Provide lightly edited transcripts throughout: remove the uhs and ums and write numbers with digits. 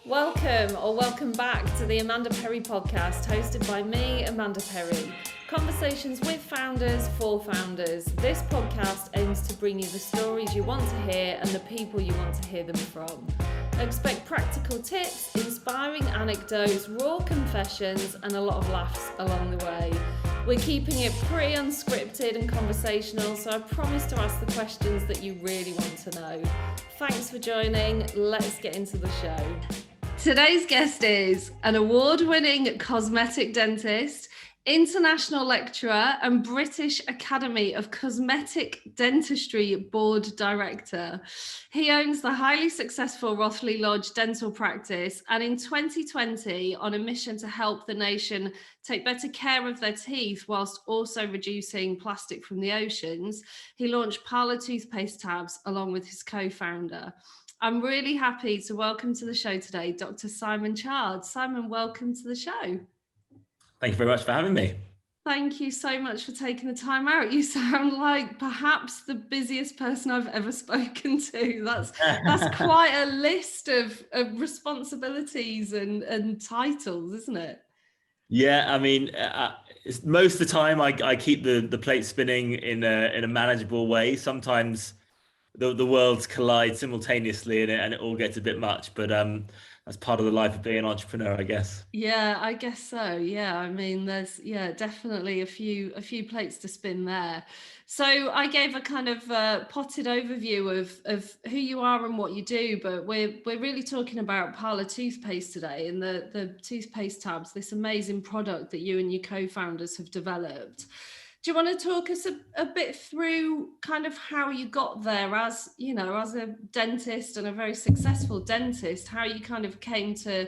Welcome or welcome back to the Amanda Perry podcast, hosted by me, Amanda Perry. Conversations with founders for founders. This podcast aims to bring you the stories you want to hear and the people you want to hear them from. Expect practical tips, inspiring anecdotes, raw confessions, and a lot of laughs along the way. We're keeping it pretty unscripted and conversational, so I promise to ask the questions that you really want to know. Thanks for joining. Let's get into the show. Today's guest is an award-winning cosmetic dentist, international lecturer, and British Academy of Cosmetic Dentistry board director. He owns the highly successful Rothley Lodge dental practice, and in 2020, on a mission to help the nation take better care of their teeth whilst also reducing plastic from the oceans, he launched PÄRLA toothpaste tabs along with his co-founder. I'm really happy to welcome to the show today, Dr. Simon Chard. Simon, welcome to the show. Thank you very much for having me. Thank you so much for taking the time out. You sound like perhaps the busiest person I've ever spoken to. That's quite a list of responsibilities and titles, isn't it? Yeah, I mean, most of the time I keep the plate spinning in a manageable way. Sometimes the worlds collide simultaneously and it all gets a bit much, but that's part of the life of being an entrepreneur, I guess. Yeah, I guess so. Yeah, I mean, there's definitely a few plates to spin there. So I gave a kind of potted overview of who you are and what you do, but we're really talking about PÄRLA toothpaste today and the toothpaste tabs, this amazing product that you and your co-founders have developed. Do you want to talk us a bit through kind of how you got there as a dentist and a very successful dentist, how you kind of came to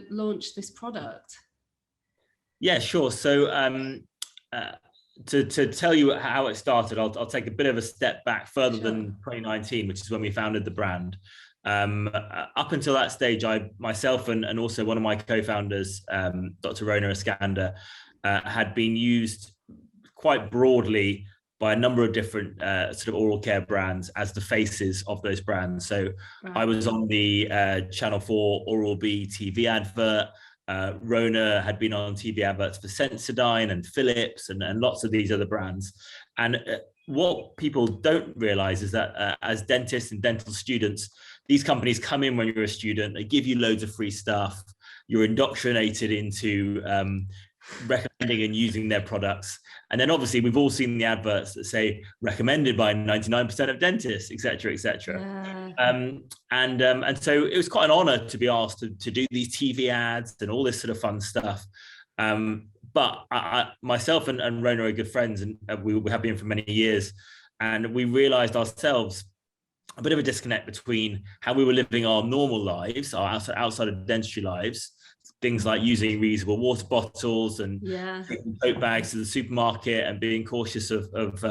launch this product? Yeah, sure. So to tell you how it started, I'll take a bit of a step back further than 2019, which is when we founded the brand. Up until that stage, myself and also one of my co-founders, Dr. Rona Iskander, had been used quite broadly by a number of different sort of oral care brands as the faces of those brands. So right. I was on the Channel 4 Oral-B TV advert. Rona had been on TV adverts for Sensodyne and Philips and lots of these other brands. And what people don't realize is that as dentists and dental students, these companies come in when you're a student, they give you loads of free stuff, you're indoctrinated into recommending and using their products. And then obviously we've all seen the adverts that say recommended by 99% of dentists, et cetera, et cetera. Yeah. And so it was quite an honor to be asked to do these TV ads and all this sort of fun stuff. But myself and Rona are good friends, and we have been for many years. And we realized ourselves a bit of a disconnect between how we were living our normal lives, our outside of dentistry lives, things like using reusable water bottles and taking tote bags to the supermarket and being cautious of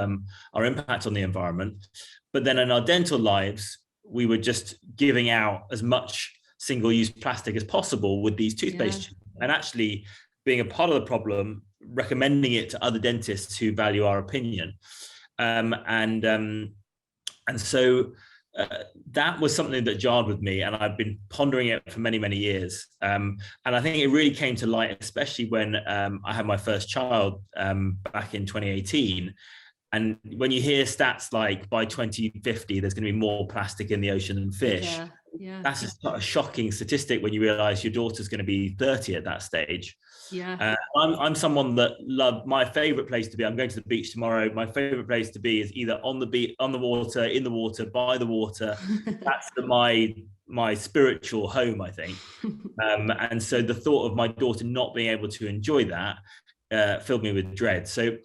our impact on the environment. But then in our dental lives, we were just giving out as much single-use plastic as possible with these toothpaste tubes, and actually being a part of the problem, recommending it to other dentists who value our opinion. And so that was something that jarred with me, and I've been pondering it for many, many years. And I think it really came to light, especially when I had my first child back in 2018. And when you hear stats like by 2050, there's going to be more plastic in the ocean than fish. That's a shocking statistic when you realize your daughter's going to be 30 at that stage. I'm someone that my favorite place to be. I'm going to the beach tomorrow. My favorite place to be is either on the beach, on the water, in the water, by the water. That's my spiritual home, I think. And so the thought of my daughter not being able to enjoy that filled me with dread. So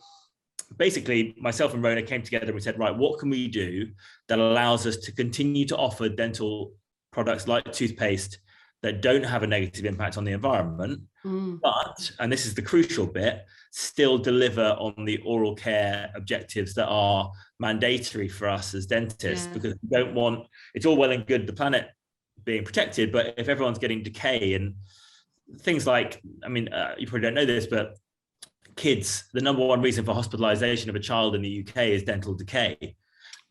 basically, myself and Rona came together and we said, right, what can we do that allows us to continue to offer dental products like toothpaste that don't have a negative impact on the environment, but, and this is the crucial bit, still deliver on the oral care objectives that are mandatory for us as dentists, because we don't want, it's all well and good the planet being protected, but if everyone's getting decay and things like, I mean, you probably don't know this, but kids, the number one reason for hospitalization of a child in the UK is dental decay.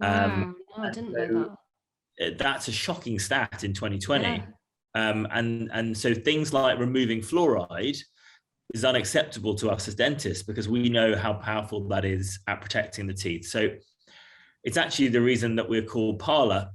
Wow. No, I didn't know that. That's a shocking stat in 2020. And so things like removing fluoride is unacceptable to us as dentists, because we know how powerful that is at protecting the teeth. So it's actually the reason that we're called PÄRLA,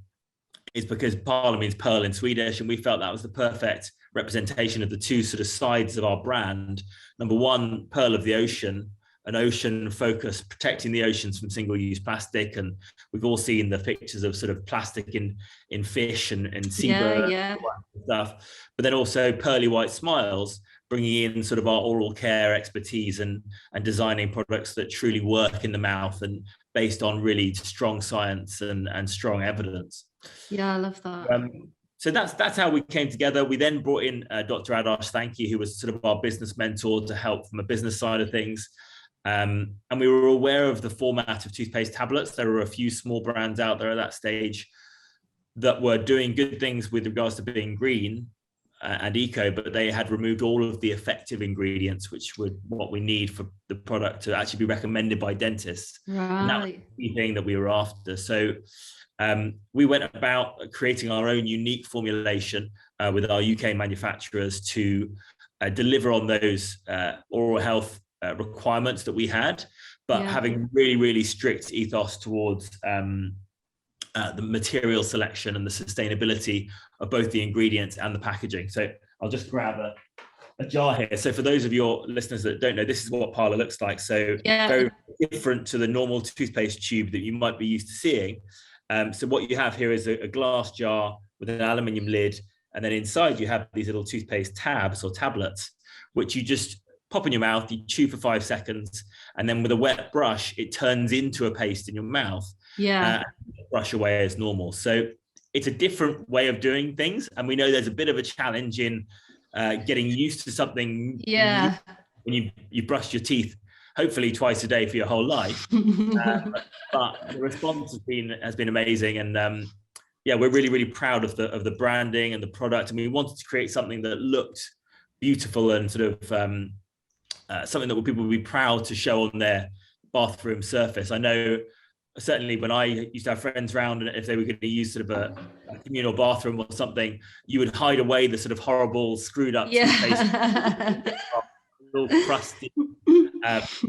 is because PÄRLA means pearl in Swedish, and we felt that was the perfect representation of the two sort of sides of our brand. Number one, pearl of the ocean, an ocean focus, protecting the oceans from single-use plastic. And we've all seen the pictures of sort of plastic in fish and seabirds, yeah. stuff. But then also pearly white smiles, bringing in sort of our oral care expertise and designing products that truly work in the mouth and based on really strong science and strong evidence. Yeah, I love that. So that's how we came together. We then brought in Dr. Adarsh Thanki, who was sort of our business mentor, to help from a business side of things. And we were aware of the format of toothpaste tablets. There were a few small brands out there at that stage that were doing good things with regards to being green and eco, but they had removed all of the effective ingredients, which were what we need for the product to actually be recommended by dentists. Right. And that was the thing that we were after. So we went about creating our own unique formulation with our UK manufacturers to deliver on those oral health requirements that we had, but having really, really strict ethos towards the material selection and the sustainability of both the ingredients and the packaging. So I'll just grab a jar here. So for those of your listeners that don't know, this is what PÄRLA looks like. So very different to the normal toothpaste tube that you might be used to seeing. So what you have here is a glass jar with an aluminium lid, and then inside you have these little toothpaste tabs or tablets, which you just pop in your mouth, you chew for 5 seconds, and then with a wet brush, it turns into a paste in your mouth. Brush away as normal. So it's a different way of doing things, and we know there's a bit of a challenge in getting used to something when you've brushed your teeth hopefully twice a day for your whole life. But the response has been amazing, and we're really, really proud of the branding and the product, and we wanted to create something that looked beautiful and sort of something that people would be proud to show on their bathroom surface. I know certainly when I used to have friends around, and if they were going to use sort of a communal bathroom or something, you would hide away the sort of horrible screwed up toothpaste, little crusty.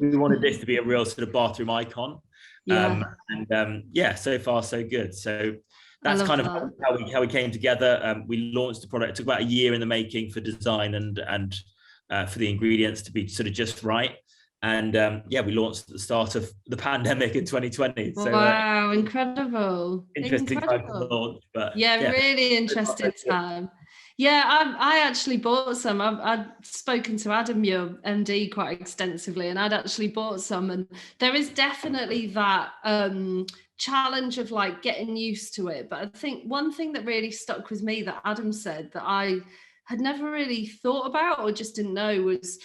We wanted this to be a real sort of bathroom icon. So far so good. So that's kind of how we came together. We launched the product. It took about a year in the making for design and for the ingredients to be sort of just right. And we launched at the start of the pandemic in 2020. So, wow, incredible. Interesting time to launch. But really interesting time. I actually bought some. I'd spoken to Adam, your MD, quite extensively, and I'd actually bought some. And there is definitely that challenge of like getting used to it. But I think one thing that really stuck with me that Adam said that I had never really thought about or just didn't know was,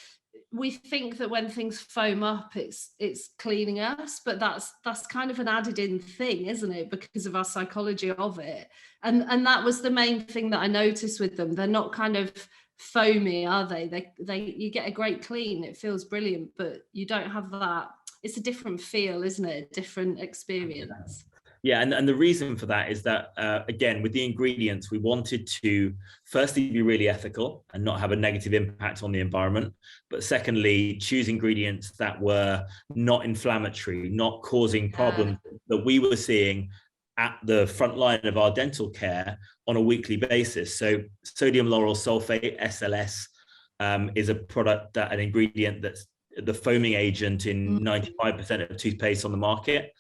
we think that when things foam up, it's cleaning us, but that's kind of an added in thing, isn't it? Because of our psychology of it. And that was the main thing that I noticed with them. They're not kind of foamy, are they? You get a great clean, it feels brilliant, but you don't have that. It's a different feel, isn't it? A different experience. Yeah, and the reason for that is that, again, with the ingredients, we wanted to firstly be really ethical and not have a negative impact on the environment. But secondly, choose ingredients that were not inflammatory, not causing problems that we were seeing at the front line of our dental care on a weekly basis. So sodium lauryl sulfate, SLS, is a product an ingredient that's the foaming agent in 95% of toothpaste on the market.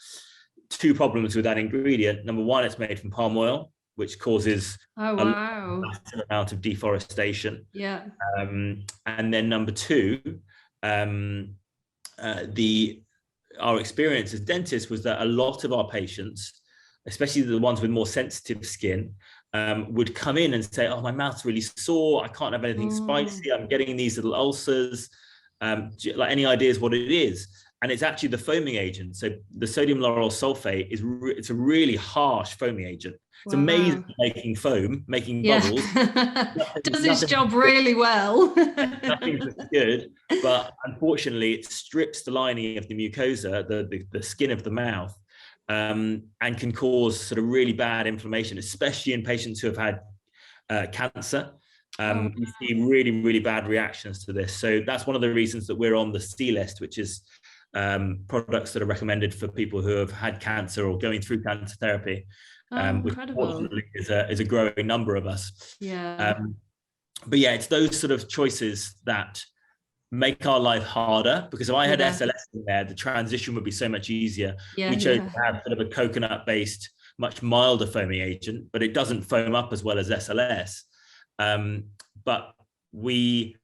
Two problems with that ingredient. Number one, it's made from palm oil, which causes a massive amount of deforestation. And then number two, our experience as dentists was that a lot of our patients, especially the ones with more sensitive skin, would come in and say, oh, my mouth's really sore, I can't have anything spicy, I'm getting these little ulcers, like any ideas what it is? And it's actually the foaming agent. So the sodium lauryl sulfate it's a really harsh foaming agent. It's amazing at making foam, making bubbles. Does its job really well. Nothing's good, but unfortunately it strips the lining of the mucosa, the skin of the mouth, and can cause sort of really bad inflammation, especially in patients who have had cancer. You see really, really bad reactions to this. So that's one of the reasons that we're on the C list, which is products that are recommended for people who have had cancer or going through cancer therapy, which fortunately is a growing number of us. But yeah, it's those sort of choices that make our life harder, because if I had SLS in there, the transition would be so much easier. We chose to have sort of a coconut-based, much milder foaming agent, but it doesn't foam up as well as SLS. But we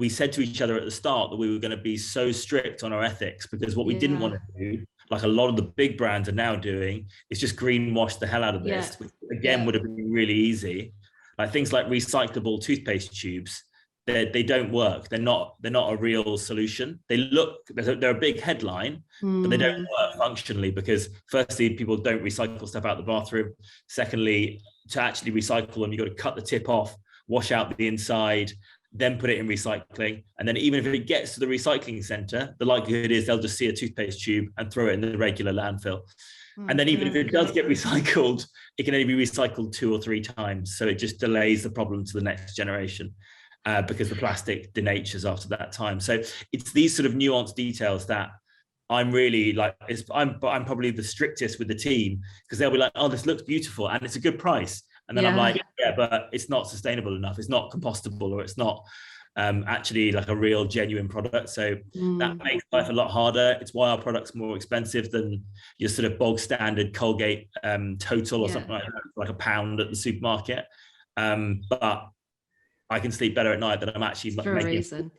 said to each other at the start that we were going to be so strict on our ethics, because what we didn't want to do, like a lot of the big brands are now doing, is just greenwash the hell out of this, which again would have been really easy. Like things like recyclable toothpaste tubes, they don't work. They're not a real solution. They're a big headline, but they don't work functionally, because firstly, people don't recycle stuff out the bathroom. Secondly, to actually recycle them, you've got to cut the tip off, wash out the inside, then put it in recycling. And then even if it gets to the recycling center, the likelihood is they'll just see a toothpaste tube and throw it in the regular landfill. And then even if it does get recycled, it can only be recycled 2 or 3 times. So it just delays the problem to the next generation, because the plastic denatures after that time. So it's these sort of nuanced details that I'm really like, I'm probably the strictest with the team, because they'll be like, oh, this looks beautiful and it's a good price. And then I'm like, yeah, but it's not sustainable enough. It's not compostable, or it's not actually like a real genuine product. So that makes life a lot harder. It's why our product's more expensive than your sort of bog standard Colgate total or something like £1 at the supermarket. But I can sleep better at night that I'm actually making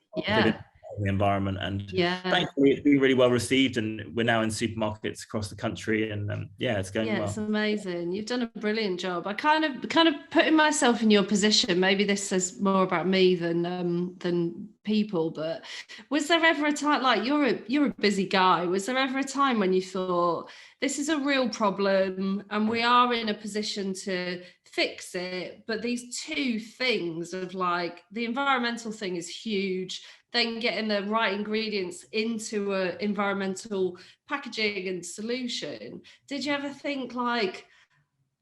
the environment, and thankfully it's been really well received, and we're now in supermarkets across the country, and it's going well. It's amazing. You've done a brilliant job. I kind of putting myself in your position, maybe this says more about me than people, but was there ever a time, like you're a busy guy, was there ever a time when you thought this is a real problem and we are in a position to fix it, but these two things of like the environmental thing is huge, then getting the right ingredients into a environmental packaging and solution, did you ever think like,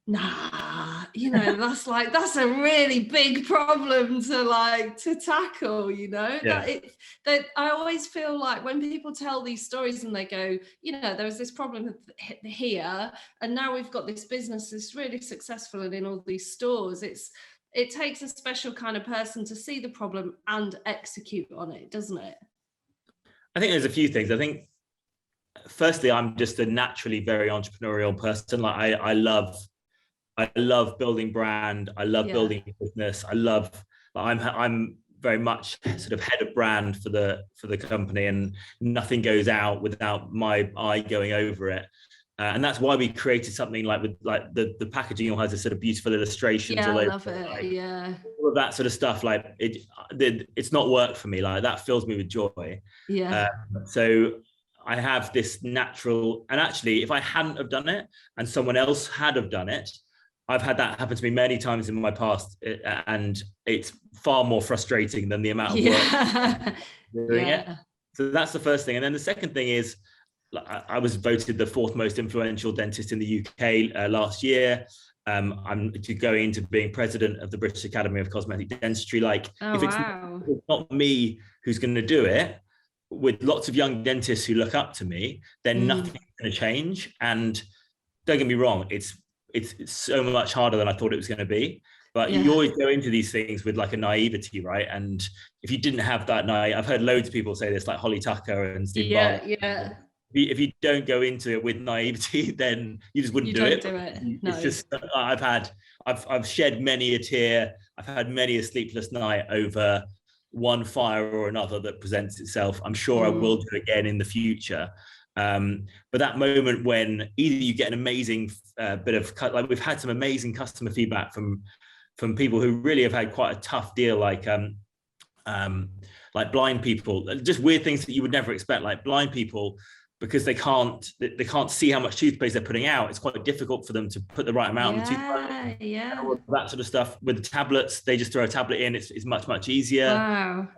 nah, that's a really big problem to tackle, that I always feel like when people tell these stories and they go, there was this problem here and now we've got this business that's really successful and in all these stores, it takes a special kind of person to see the problem and execute on it, doesn't it? I think there's a few things. I think firstly, I'm just a naturally very entrepreneurial person. Like I love building brand. I love building a business. I'm very much sort of head of brand for the company, and nothing goes out without my eye going over it. And that's why we created something like the packaging all has a sort of beautiful illustrations. I love it. All of that sort of stuff. Like it's not work for me. Like that fills me with joy. So I have this natural, and actually, if I hadn't have done it and someone else had have done it, I've had that happen to me many times in my past, and it's far more frustrating than the amount of work doing it. So that's the first thing. And then the second thing is, I was voted the 4th most influential dentist in the UK last year. I'm going into being president of the British Academy of Cosmetic Dentistry. If it's not me who's going to do it, with lots of young dentists who look up to me, then nothing's going to change. And don't get me wrong, it's so much harder than I thought it was going to be. But you always go into these things with like a naivety, right? And if you didn't have that I've heard loads of people say this, like Holly Tucker and Steve Bartlett. If you don't go into it with naivety, then you just wouldn't do it. It's just, I've shed many a tear. I've had many a sleepless night over one fire or another that presents itself. I'm sure I will do it again in the future. But that moment when either you get an amazing bit of, like we've had some amazing customer feedback from people who really have had quite a tough deal, like blind people, just weird things that you would never expect, like blind people, because they can't see how much toothpaste they're putting out. It's quite difficult for them to put the right amount of toothpaste. That sort of stuff. With the tablets, they just throw a tablet in. It's much, much easier. Wow.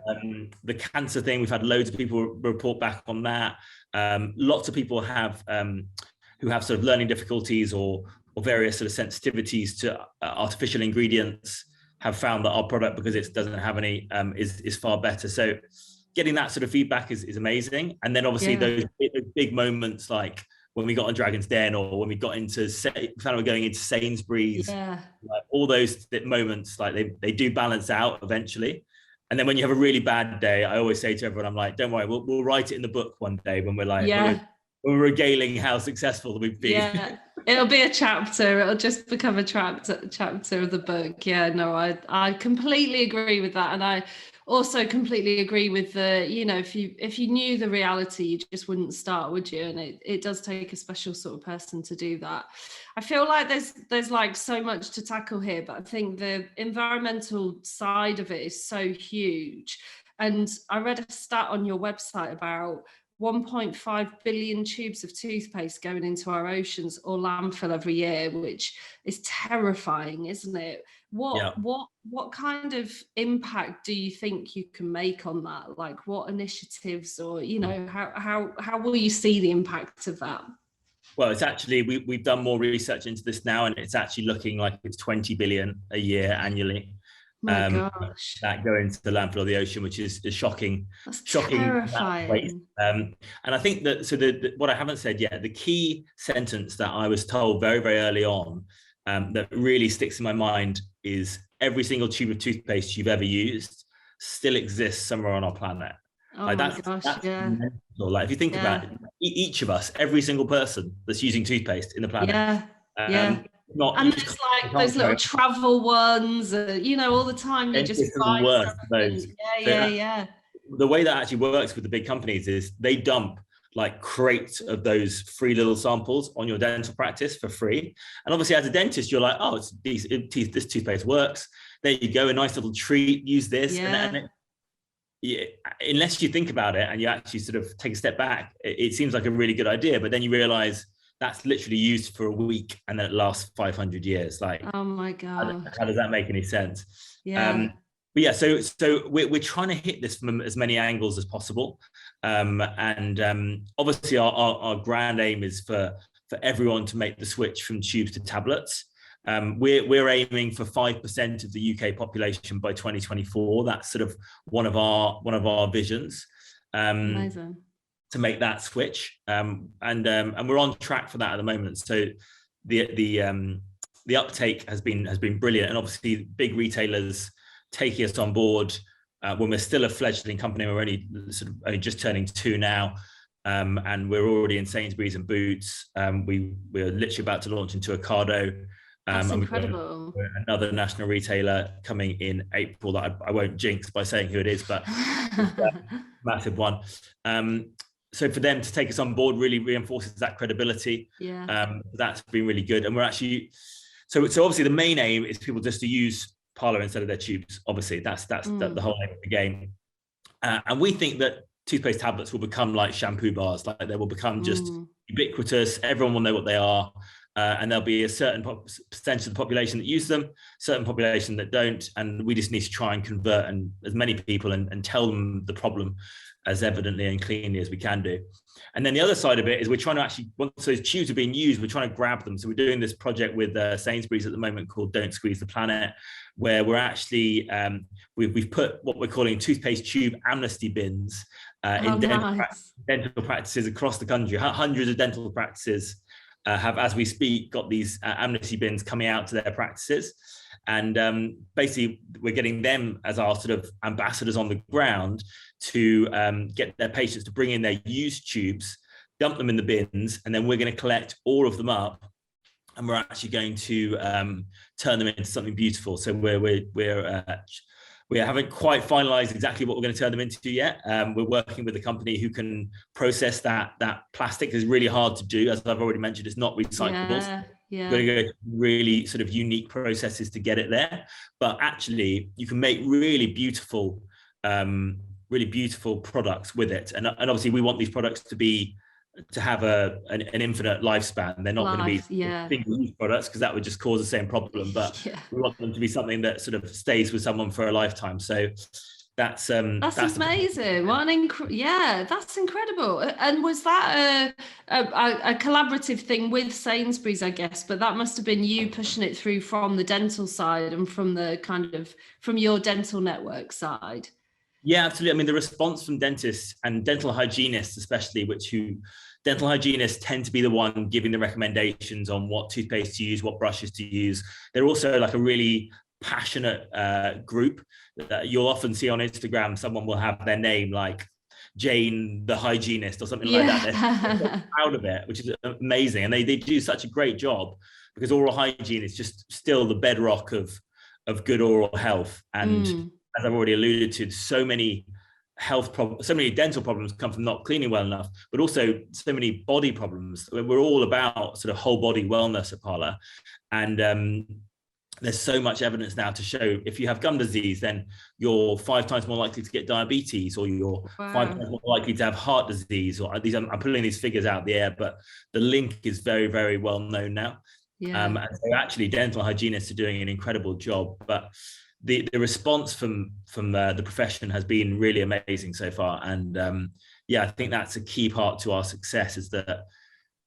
The cancer thing, we've had loads of people report back on that. Lots of people have who have sort of learning difficulties or various sort of sensitivities to artificial ingredients have found that our product, because it doesn't have any, is far better. So getting that sort of feedback is amazing. And then obviously those big moments, like when we got on Dragon's Den, or when we got into, found we're going into Sainsbury's, like all those moments, like they do balance out eventually. And then when you have a really bad day, I always say to everyone, I'm like, don't worry, we'll write it in the book one day when we're like, we're regaling how successful we've been. Yeah, it'll be a chapter. It'll just become a chapter of the book. Yeah, no, I completely agree with that. And I also completely agree with the, you know, if you knew the reality, you just wouldn't start, would you? And it does take a special sort of person to do that. I feel like there's like so much to tackle here, but I think the environmental side of it is so huge. And I read a stat on your website about 1.5 billion tubes of toothpaste going into our oceans or landfill every year, which is terrifying, isn't it? What kind of impact do you think you can make on that? Like, what initiatives, or, you know, how will you see the impact of that? Well, it's actually, we've done more research into this now, and it's actually looking like it's 20 billion a year annually. My gosh. That go into the landfill or the ocean, which is shocking. That's shocking. terrifying. And I think that, what I haven't said yet, the key sentence that I was told very, very early on, that really sticks in my mind, is every single tube of toothpaste you've ever used still exists somewhere on our planet. Oh like my that's gosh, yeah. mental. Like, if you think about it, each of us, every single person that's using toothpaste in the planet. And there's like those little travel ones, you know, all the time you just buy those. The way that actually works with the big companies is they dump like crates of those free little samples on your dental practice for free. And obviously, as a dentist, you're like, oh, this toothpaste works. There you go, a nice little treat. Use this. Unless you think about it and you actually sort of take a step back, it seems like a really good idea. But then you realize that's literally used for a week and then it lasts 500 years. Like, oh my God. How does that make any sense? Yeah. But yeah, so we're trying to hit this from as many angles as possible. Obviously our grand aim is for everyone to make the switch from tubes to tablets. We're aiming for 5% of the UK population by 2024. That's sort of one of our visions. Amazing. To make that switch, and we're on track for that at the moment. So the uptake has been brilliant, and obviously big retailers taking us on board when we're still a fledgling company. We're only just turning 2 now, and we're already in Sainsbury's and Boots. We're literally about to launch into Ocado. That's incredible. We're another national retailer coming in April that I won't jinx by saying who it is, but massive one. So for them to take us on board really reinforces that credibility. That's been really good. And we're actually, so obviously the main aim is people just to use PÄRLA instead of their tubes. Obviously that's the whole aim of the game. And we think that toothpaste tablets will become like shampoo bars, like they will become just ubiquitous. Everyone will know what they are. And there'll be a certain percentage of the population that use them, certain population that don't. And we just need to try and convert as many people and tell them the problem as evidently and cleanly as we can do. And then the other side of it is we're trying to actually, once those tubes are being used, we're trying to grab them. So we're doing this project with Sainsbury's at the moment called Don't Squeeze the Planet, where we're actually, we've put what we're calling toothpaste tube amnesty bins in dental practices across the country. Hundreds of dental practices have, as we speak, got these amnesty bins coming out to their practices. And basically, we're getting them as our sort of ambassadors on the ground to get their patients to bring in their used tubes, dump them in the bins, and then we're going to collect all of them up, and we're actually going to turn them into something beautiful. So we haven't quite finalized exactly what we're going to turn them into yet. We're working with a company who can process that plastic. It's really hard to do, as I've already mentioned. It's not recyclable. You're going to go really sort of unique processes to get it there. But actually, you can make really beautiful products with it. And obviously, we want these products to have an infinite lifespan. They're not going to be single-use products, because that would just cause the same problem. But we want them to be something that sort of stays with someone for a lifetime. So that's amazing. What an that's incredible. And was that a collaborative thing with Sainsbury's, I guess? But that must have been you pushing it through from the dental side and from from your dental network side. Yeah, absolutely. I mean, the response from dentists and dental hygienists, especially, dental hygienists tend to be the one giving the recommendations on what toothpaste to use, what brushes to use. They're also like a really passionate group that you'll often see on Instagram. Someone will have their name like Jane the hygienist or something like that. They're proud of it, which is amazing. And they do such a great job, because oral hygiene is just still the bedrock of good oral health. And as I've already alluded to, so many health problems, so many dental problems come from not cleaning well enough, but also so many body problems. We're all about sort of whole body wellness at PÄRLA. And there's so much evidence now to show if you have gum disease, then you're 5 times more likely to get diabetes, or you're 5 times more likely to have heart disease, or these. I'm pulling these figures out of the air, but the link is very, very well known now. And so actually dental hygienists are doing an incredible job, but the response from the profession has been really amazing so far. And I think that's a key part to our success, is that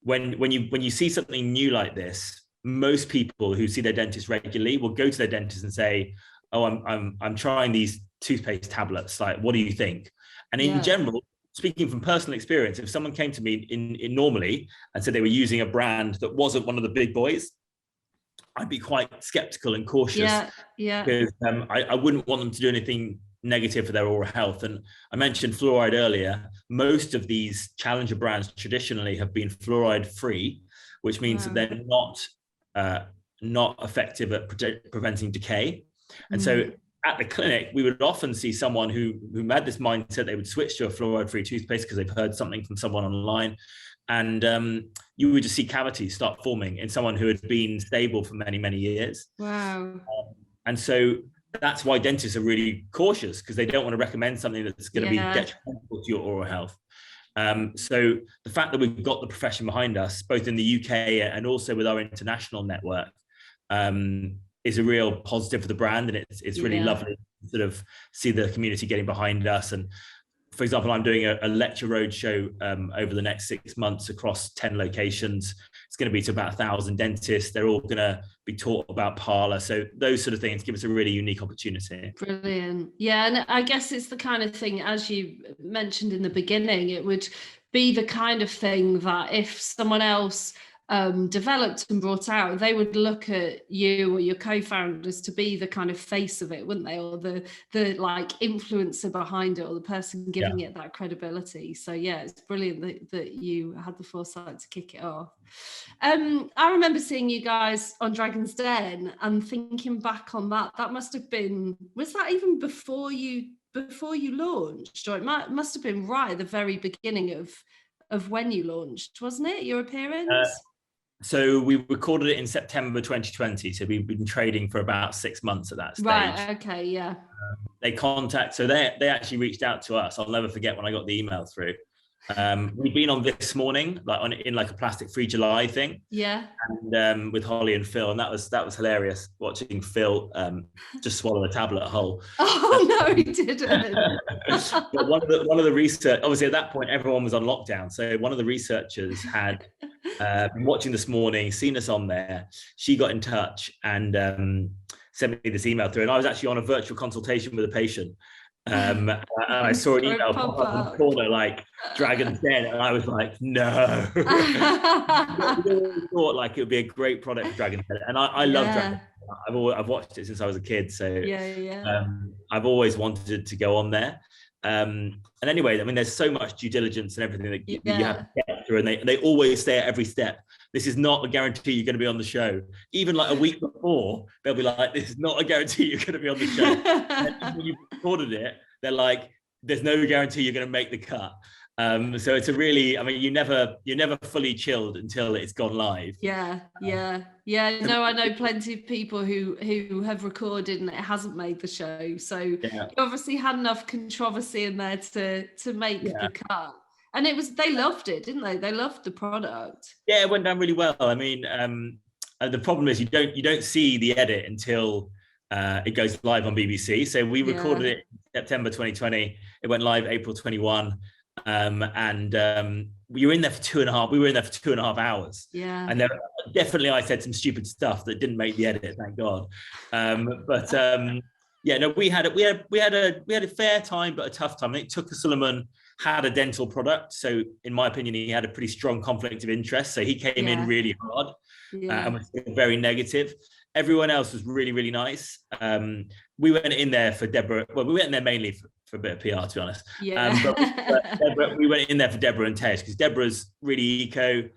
when you see something new like this, most people who see their dentist regularly will go to their dentist and say, oh, I'm trying these toothpaste tablets, like, what do you think? And in general, speaking from personal experience, if someone came to me in normally and said they were using a brand that wasn't one of the big boys, I'd be quite skeptical and cautious. Because I wouldn't want them to do anything negative for their oral health. And I mentioned fluoride earlier. Most of these challenger brands traditionally have been fluoride free, which means that they're not effective at preventing decay. And so at the clinic, we would often see someone who had this mindset they would switch to a fluoride-free toothpaste because they've heard something from someone online. And you would just see cavities start forming in someone who had been stable for many, many years. Wow. And so that's why dentists are really cautious, because they don't want to recommend something that's going to be detrimental to your oral health. So the fact that we've got the profession behind us, both in the UK and also with our international network, is a real positive for the brand. And it's really lovely to sort of see the community getting behind us. And for example, I'm doing a lecture roadshow over the next 6 months across 10 locations. It's going to be to about 1,000 dentists. They're all going to be taught about PÄRLA. So those sort of things give us a really unique opportunity. Brilliant. Yeah, and I guess it's the kind of thing, as you mentioned in the beginning, it would be the kind of thing that if someone else developed and brought out, they would look at you or your co-founders to be the kind of face of it, wouldn't they? Or the like influencer behind it, or the person giving it that credibility. So yeah, it's brilliant that you had the foresight to kick it off. I remember seeing you guys on Dragon's Den and thinking back on that must have been, was that even before you launched, or it must have been right at the very beginning of when you launched, wasn't it, your appearance? So we recorded it in September 2020. So we've been trading for about 6 months at that stage. Right. Okay. Yeah. They actually reached out to us. I'll never forget when I got the email through. We've been on This Morning, in a plastic-free July thing. Yeah. And with Holly and Phil, and that was hilarious, watching Phil just swallow a tablet whole. Oh no, he didn't. But one of the research, obviously at that point everyone was on lockdown, so one of the researchers had been watching This Morning, seen us on there. She got in touch and sent me this email through, and I was actually on a virtual consultation with a patient. And I saw an email pop up in the corner like Dragon's Den, and I was like, no. I thought like it would be a great product for Dragon's Den, and I love Dragon's Den. I've watched it since I was a kid, so I've always wanted to go on there. And anyway, I mean, there's so much due diligence and everything that you have to get through, and they always say at every step, this is not a guarantee you're going to be on the show. Even like a week before, they'll be like, this is not a guarantee you're going to be on the show. And when you've recorded it, they're like, there's no guarantee you're going to make the cut. So it's you're never fully chilled until it's gone live. Yeah. No, I know plenty of people who have recorded and it hasn't made the show. So you obviously had enough controversy in there to make the cut. And they loved it, didn't they? They loved the product. Yeah, it went down really well. I mean, the problem is you don't see the edit until it goes live on BBC. So we recorded it in September 2020. It went live April 21. We were in there for 2.5. We were in there for 2.5 hours. Yeah. And there, definitely, I said some stupid stuff that didn't make the edit. Thank God. Yeah, no, we had a fair time, but a tough time. I think Tucker Sullivan had a dental product, so in my opinion, he had a pretty strong conflict of interest. So he came in really hard and was very negative. Everyone else was really, really nice. We went in there for Deborah. Well, we went in there mainly for a bit of PR, to be honest. Yeah. But we went in there for Deborah and Tej, because Deborah's really eco,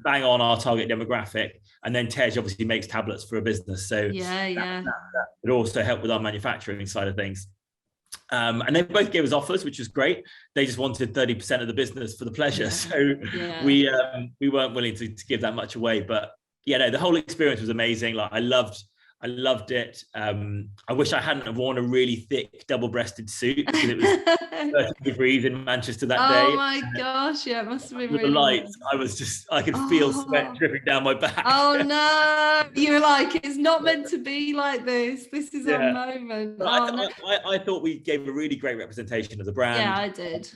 bang on our target demographic, and then Tej obviously makes tablets for a business. So it also helped with our manufacturing side of things. And they both gave us offers, which was great. They just wanted 30% of the business for the pleasure. So we weren't willing to give that much away. But the whole experience was amazing. Like I loved it. I wish I hadn't have worn a really thick double-breasted suit, because it was 30 degrees in Manchester that day. Oh my gosh, it must have been with really the lights. I could feel sweat dripping down my back. Oh no, you were like, it's not meant to be like this. This is our moment. I thought we gave a really great representation of the brand. Yeah, I did.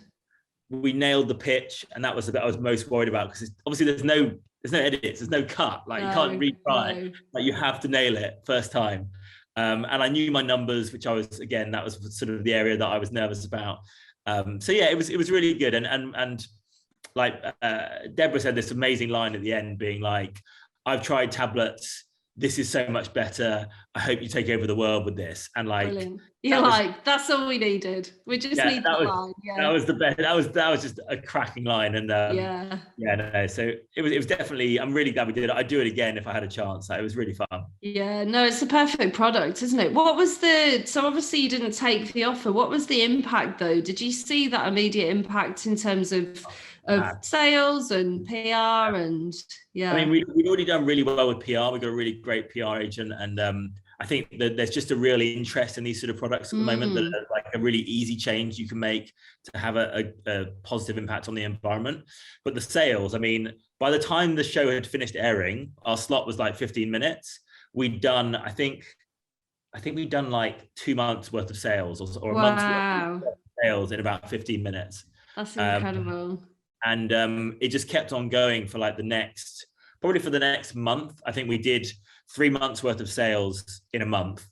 We nailed the pitch, and that was the bit I was most worried about, because obviously there's no edits, there's no cut. Like you can't retry. Like you have to nail it first time. And I knew my numbers, which that was sort of the area that I was nervous about. It was really good. And like Deborah said this amazing line at the end, being like, I've tried tablets. This is so much better. I hope you take over the world with this. And like, brilliant. That's all we needed. We just need that line. Yeah. That was the best. That was just a cracking line. And so it was definitely, I'm really glad we did it. I'd do it again if I had a chance. It was really fun. Yeah, no, it's a perfect product, isn't it? So obviously you didn't take the offer. What was the impact though? Did you see that immediate impact in terms of sales and PR? And I mean, we'd already done really well with PR. We've got a really great PR agent, and I think that there's just a real interest in these sort of products at the moment, that are like a really easy change you can make to have a positive impact on the environment. But the sales, I mean, by the time the show had finished airing, our slot was like 15 minutes. We'd done, I think we'd done like 2 months worth of sales, or a month's worth of sales in about 15 minutes. That's incredible. And it just kept on going for like the next month. I think we did 3 months worth of sales in a month.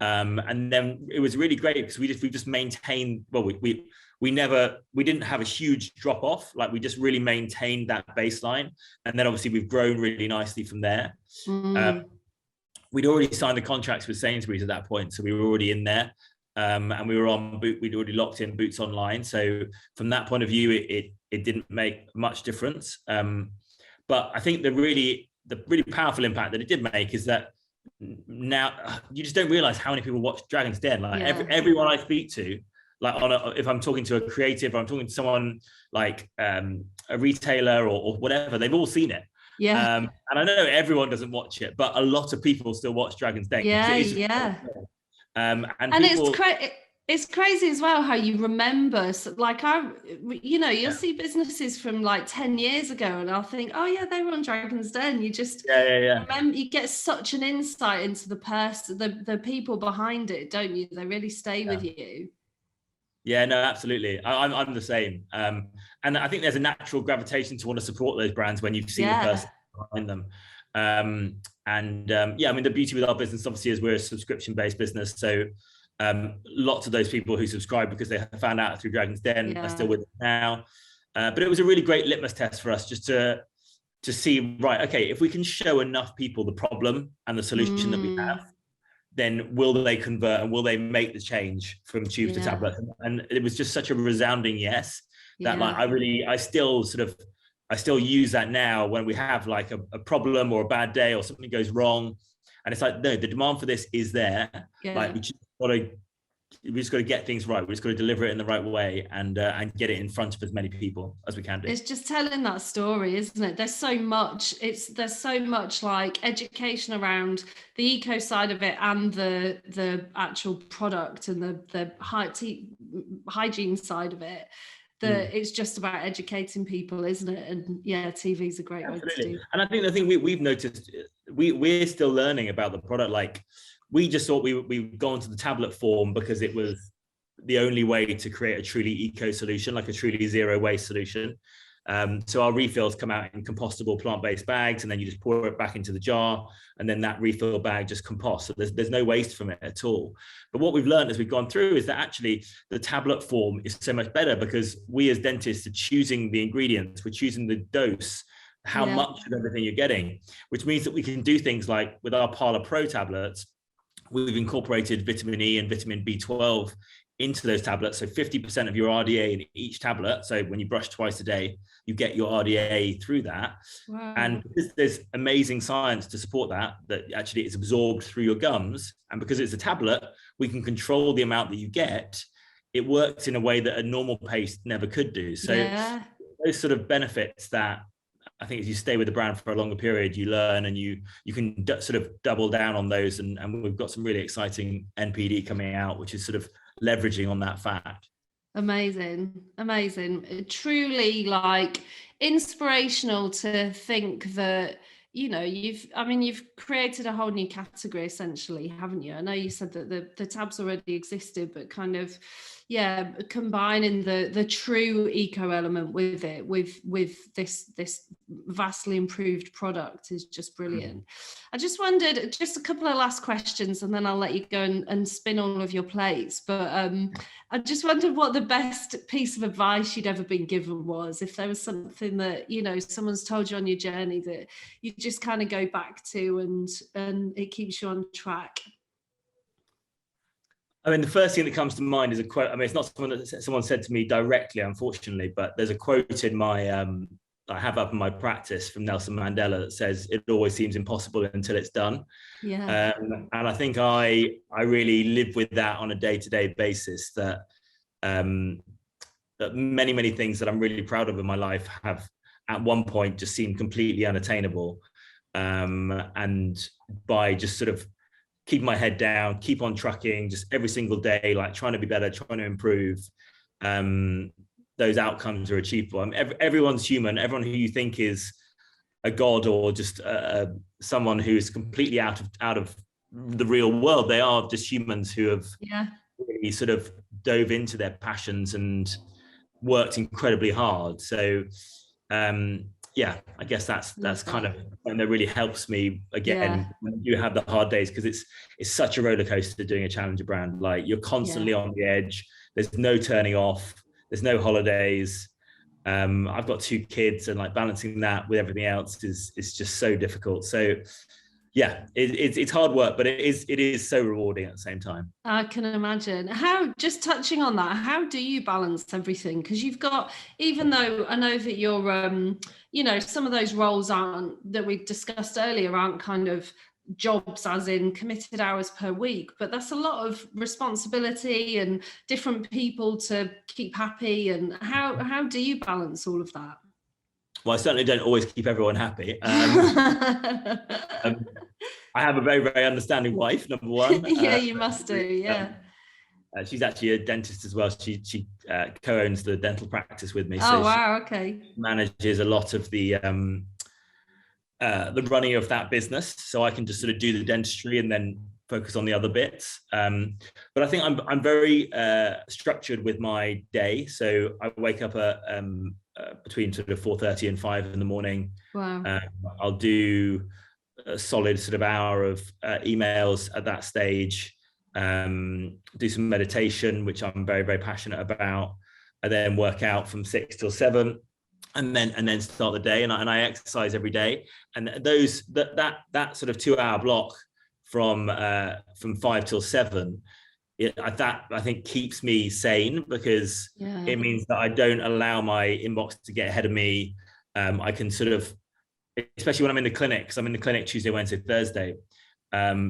And then it was really great, because we just maintained, well, we didn't have a huge drop off. Like we just really maintained that baseline. And then obviously we've grown really nicely from there. We'd already signed the contracts with Sainsbury's at that point, so we were already in there. And we were we'd already locked in Boots Online. So from that point of view, it didn't make much difference. But I think the really powerful impact that it did make is that now you just don't realize how many people watch Dragon's Den. Like everyone I speak to, like if I'm talking to a creative, or I'm talking to someone like a retailer or whatever, they've all seen it. And I know everyone doesn't watch it, but a lot of people still watch Dragon's Den. And it's crazy as well how you remember, like you'll see businesses from like 10 years ago, and I'll think, oh yeah, they were on Dragon's Den. You just remember, you get such an insight into the person, the people behind it, don't you? They really stay with you. Yeah, no, absolutely. I'm the same. And I think there's a natural gravitation to want to support those brands when you've seen the person behind them. I mean, the beauty with our business obviously is we're a subscription-based business, so lots of those people who subscribe because they found out through Dragon's Den are still with us now. But it was a really great litmus test for us, just to see, right, okay, if we can show enough people the problem and the solution that we have, then will they convert, and will they make the change from tube to tablet? And it was just such a resounding yes, that like I still use that now when we have like a problem or a bad day or something goes wrong, and it's like, no, the demand for this is there. Like we just got to get things right. We just got to deliver it in the right way, and get it in front of as many people as we can do. It's just telling that story, isn't it? There's so much like education around the eco side of it, and the actual product, and the hygiene side of it. It's just about educating people, isn't it? And TV's a great way to do. And I think the thing we've noticed, we're still learning about the product. Like we just thought we would go into the tablet form because it was the only way to create a truly eco solution, like a truly zero waste solution. So our refills come out in compostable plant-based bags, and then you just pour it back into the jar, and then that refill bag just composts. So there's no waste from it at all. But what we've learned as we've gone through is that actually the tablet form is so much better, because we as dentists are choosing the ingredients, we're choosing the dose, how much of everything you're getting, which means that we can do things like with our PÄRLA Pro tablets, we've incorporated vitamin E and vitamin B12 into those tablets. So 50% of your RDA in each tablet. So when you brush twice a day, you get your RDA through that. Wow. And because there's amazing science to support that actually it's absorbed through your gums. And because it's a tablet, we can control the amount that you get. It works in a way that a normal paste never could do. So those sort of benefits that I think as you stay with the brand for a longer period, you learn, and you can sort of double down on those. And we've got some really exciting NPD coming out, which is sort of leveraging on that fact. Amazing. Truly like inspirational to think that, you've created a whole new category essentially, haven't you? I know you said that the tabs already existed, but kind of, combining the true eco element with it, with this vastly improved product is just brilliant. I just wondered, just a couple of last questions, and then I'll let you go and spin all of your plates. But I just wondered what the best piece of advice you'd ever been given was, if there was something that, someone's told you on your journey that you just kind of go back to and it keeps you on track. I mean, the first thing that comes to mind is a quote. I mean, it's not someone said to me directly, unfortunately, but there's a quote in my, I have up in my practice from Nelson Mandela that says, "It always seems impossible until it's done." Yeah. And I think I really live with that on a day-to-day basis, that that many things that I'm really proud of in my life have at one point just seemed completely unattainable. And by just sort of keep my head down, keep on trucking, just every single day, like trying to be better, trying to improve, those outcomes are achievable. I mean, everyone's human. Everyone who you think is a god or just someone who is completely out of the real world, they are just humans who have really sort of dove into their passions and worked incredibly hard. So I guess that's kind of something that really helps me again when you have the hard days, because it's such a roller coaster doing a challenger brand. Like, you're constantly on the edge. There's no turning off. There's no holidays. I've got 2 kids, and like balancing that with everything else is just so difficult. So it's hard work, but it is so rewarding at the same time. I can imagine. How, just touching on that, how do you balance everything? Because you've got, even though I know that you're, some of those roles that we discussed earlier aren't kind of jobs as in committed hours per week, but that's a lot of responsibility and different people to keep happy. And how do you balance all of that? Well, I certainly don't always keep everyone happy. I have a very, very understanding wife, number one. You must do, she's actually a dentist as well. She co-owns the dental practice with me. Oh, wow, okay. Manages a lot of the running of that business, so I can just sort of do the dentistry and then focus on the other bits. But I think I'm very structured with my day. So I wake up at between sort of 4:30 and 5 in the morning. Wow. I'll do a solid sort of hour of emails at that stage, do some meditation, which I'm very, very passionate about. I then work out from 6 till 7, and then start the day. And I exercise every day. And that sort of 2-hour block from 5 till 7, that I think keeps me sane, because it means that I don't allow my inbox to get ahead of me. I can sort of, especially when I'm in the clinic, because I'm in the clinic Tuesday, Wednesday, Thursday,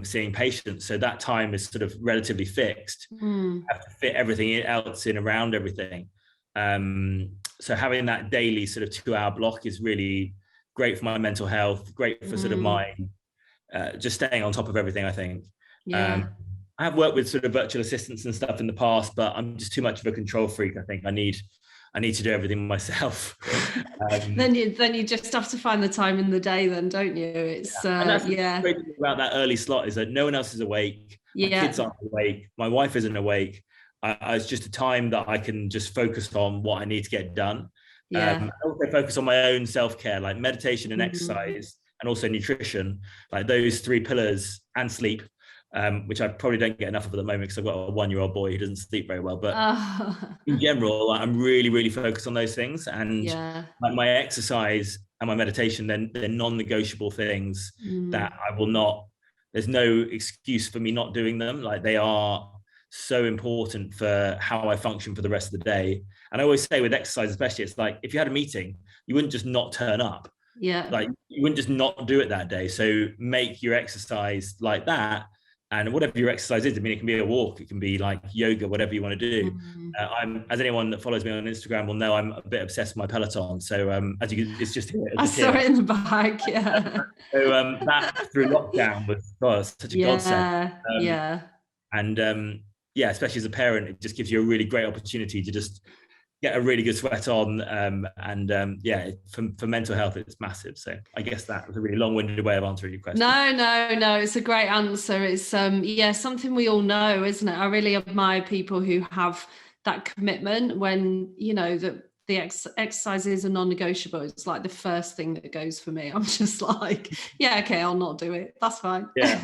seeing patients. So that time is sort of relatively fixed. I have to fit everything else in around everything. So having that daily sort of 2-hour block is really great for my mental health, great for sort of my just staying on top of everything, I think. I have worked with sort of virtual assistants and stuff in the past, but I'm just too much of a control freak. I think I need to do everything myself. Then you just have to find the time in the day, then, don't you? It's and that's the great thing about that early slot, is that no one else is awake. My kids aren't awake. My wife isn't awake. it's just a time that I can just focus on what I need to get done. Yeah. I also focus on my own self-care, like meditation and exercise, and also nutrition, like those three pillars, and sleep, which I probably don't get enough of at the moment because I've got a 1-year-old boy who doesn't sleep very well. But in general, I'm really, really focused on those things. And like my exercise and my meditation, then they're non-negotiable things that I will not, there's no excuse for me not doing them. Like they are so important for how I function for the rest of the day. And I always say with exercise, especially, it's like if you had a meeting, you wouldn't just not turn up. Like you wouldn't just not do it that day. So make your exercise like that. And whatever your exercise is, I mean, it can be a walk, it can be like yoga, whatever you want to do. I'm, as anyone that follows me on Instagram will know, I'm a bit obsessed with my Peloton. So as you, it's just here. I saw it in the bag. Yeah. So that through lockdown was such a godsend. And yeah, especially as a parent, it just gives you a really great opportunity to just get a really good sweat on, and yeah, for mental health, it's massive. So I guess that was a really long-winded way of answering your question. No, it's a great answer. It's yeah, something we all know, isn't it? I really admire people who have that commitment when, you know, that the exercises are non-negotiable. It's like the first thing that goes for me. I'm just like, yeah, okay, I'll not do it. That's fine. Yeah.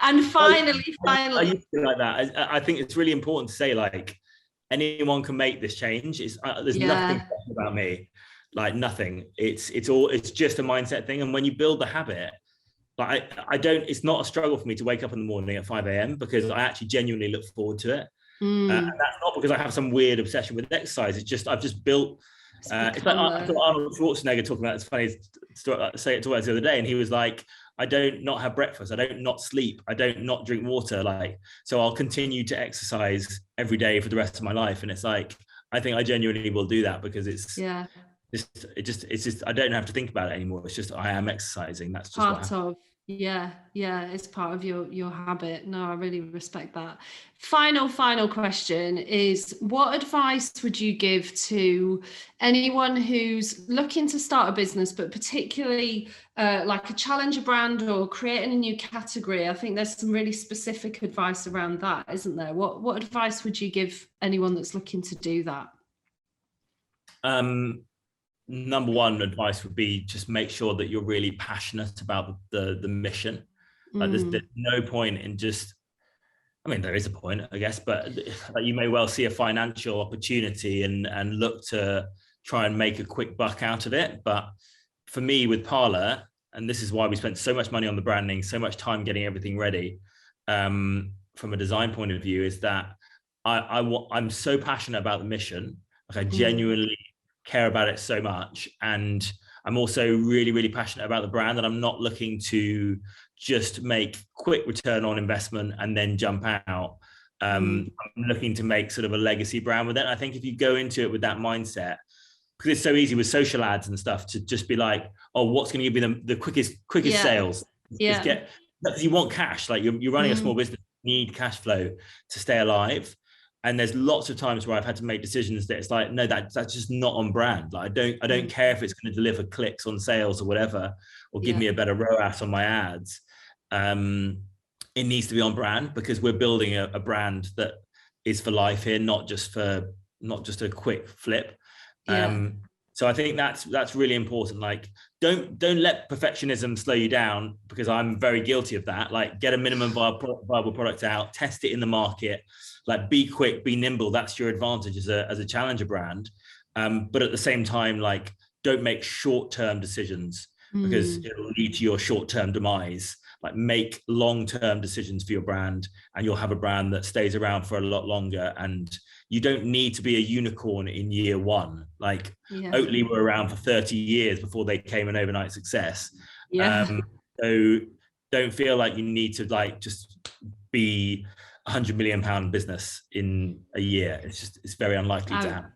And finally, I used to be like that. I think it's really important to say, like, anyone can make this change. There's nothing about me, like nothing. It's just a mindset thing. And when you build the habit, like I don't, it's not a struggle for me to wake up in the morning at 5 a.m. because I actually genuinely look forward to it. And that's not because I have some weird obsession with exercise. It's just, I've just built, it's like Arnold Schwarzenegger talking about, it's funny to say it to us the other day. And he was like, I don't not have breakfast. I don't not sleep. I don't not drink water. Like, so I'll continue to exercise every day for the rest of my life. And it's like, I think I genuinely will do that because it's just, I don't have to think about it anymore. It's just, I am exercising. That's just part of, it's part of your habit. No, I really respect that. Final question is, what advice would you give to anyone who's looking to start a business, but particularly like a challenger brand or creating a new category? I think there's some really specific advice around that, isn't there? What advice would you give anyone that's looking to do that? Number one advice would be just make sure that you're really passionate about the mission. Like there's no point in just, I mean, there is a point, I guess, but you may well see a financial opportunity and look to try and make a quick buck out of it. But for me with PÄRLA, and this is why we spent so much money on the branding, so much time getting everything ready, from a design point of view, is that I'm so passionate about the mission. Like I genuinely care about it so much. And I'm also really, really passionate about the brand, that I'm not looking to just make quick return on investment and then jump out. I'm looking to make sort of a legacy brand with it. I think if you go into it with that mindset, because it's so easy with social ads and stuff to just be like, oh, what's going to give me the quickest sales? Because you want cash. Like you're running a small business, you need cash flow to stay alive. And there's lots of times where I've had to make decisions that it's like, no, that's just not on brand. Like I don't care if it's going to deliver clicks on sales or whatever, or give me a better ROAS on my ads. It needs to be on brand, because we're building a brand that is for life here, not just a quick flip. So I think that's really important. Like, don't let perfectionism slow you down, because I'm very guilty of that. Like, get a minimum viable product out, test it in the market. Like, be quick, be nimble. That's your advantage as a challenger brand. But at the same time, like, don't make short-term decisions, because it'll lead to your short-term demise. Like, make long-term decisions for your brand, and you'll have a brand that stays around for a lot longer. And you don't need to be a unicorn in year one. Like Oatly were around for 30 years before they became an overnight success. So don't feel like you need to like just be £100 million business in a year. It's very unlikely to happen.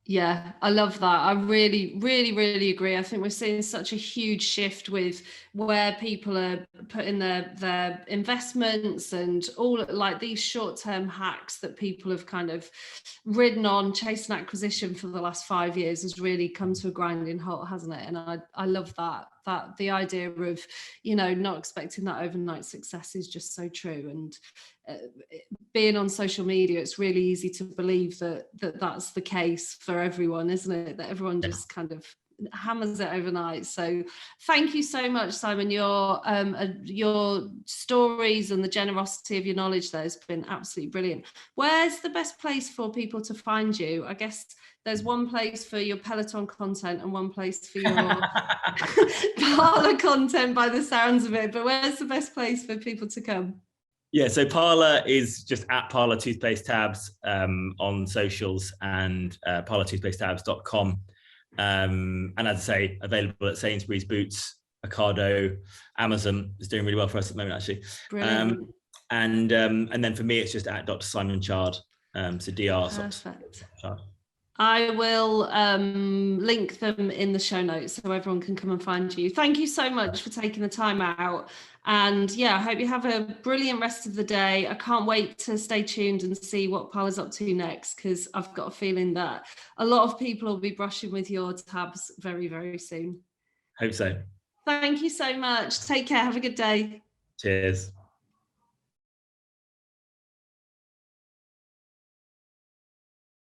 Yeah, I love that. I really, really, really agree. I think we're seeing such a huge shift with where people are putting their investments, and all like these short-term hacks that people have kind of ridden on, chasing acquisition for the last 5 years, has really come to a grinding halt, hasn't it? And I love that. the idea of, you know, not expecting that overnight success is just so true. And being on social media, it's really easy to believe that that's the case for everyone, isn't it? That everyone just kind of hammers it overnight. So thank you so much, Simon. Your stories and the generosity of your knowledge there has been absolutely brilliant. Where's the best place for people to find you? I guess there's one place for your Peloton content and one place for your PÄRLA content by the sounds of it, but where's the best place for people to come? Yeah, so PÄRLA is just at PÄRLA Toothpaste Tabs on socials, and parlatoothpastetabs.com. And as I say, available at Sainsbury's, Boots, Ocado, Amazon is doing really well for us at the moment, actually. And then for me, it's just at Dr Simon Chard. So DR. Perfect. Chard. I will link them in the show notes so everyone can come and find you. Thank you so much for taking the time out. And yeah, I hope you have a brilliant rest of the day. I can't wait to stay tuned and see what PÄRLA's up to next, because I've got a feeling that a lot of people will be brushing with your tabs very, very soon. Hope so. Thank you so much. Take care. Have a good day. Cheers.